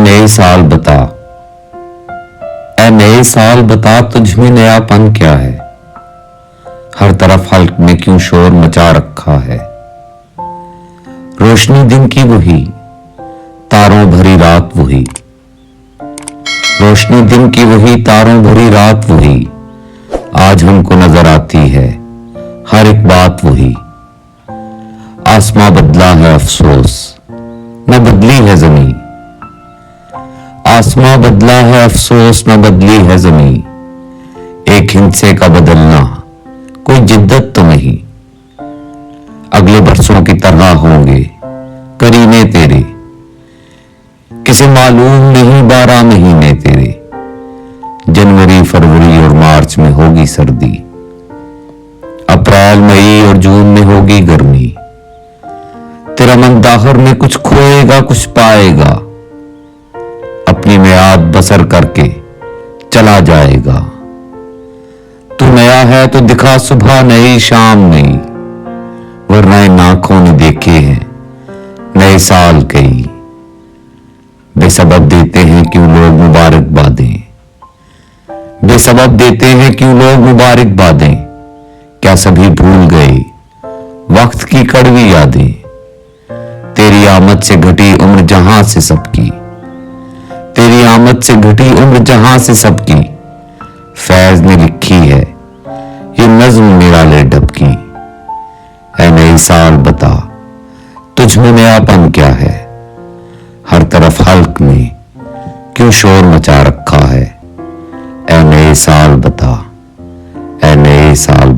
नए साल बता, ऐ नए साल बता, तुझ में नयापन क्या है? हर तरफ हल्क में क्यों शोर मचा रखा है? रोशनी दिन की वही, तारों भरी रात वही। रोशनी दिन की वही, तारों भरी रात वही। आज हमको नजर आती है हर एक बात वही। आसमां बदला है अफसोस, न बदली है जमीन। आसमां बदला है अफसोस, न बदली है जमीन। एक हिंसे का बदलना कोई जिद्दत तो नहीं। अगले बरसों की तरह होंगे करीने तेरे, किसे मालूम नहीं 12 महीने तेरे। जनवरी फरवरी और मार्च में होगी सर्दी, अप्रैल मई और जून में होगी गर्मी। तेरा मन दाहर में कुछ खोएगा कुछ पाएगा, अपनी मियाद बसर करके चला जाएगा। तू नया है तो दिखा सुबह नई शाम नई, वरना इन आंखों ने देखे हैं नए साल कई। बेसबब देते हैं क्यों लोग मुबारकबादें, बेसबब देते हैं क्यों लोग मुबारकबादें। क्या सभी भूल गए वक्त की कड़वी यादें? तेरी आमद से घटी उम्र जहां से सबकी, तेरी आमद से घटी उम्र जहां से सबकी। फैज ने लिखी है ये नज्म मेरा ले ढबकी। ऐ नए साल बता, तुझ में नयापन क्या है? हर तरफ हल्क में क्यों शोर मचा रखा है? ऐ नए साल बता, ऐ नए साल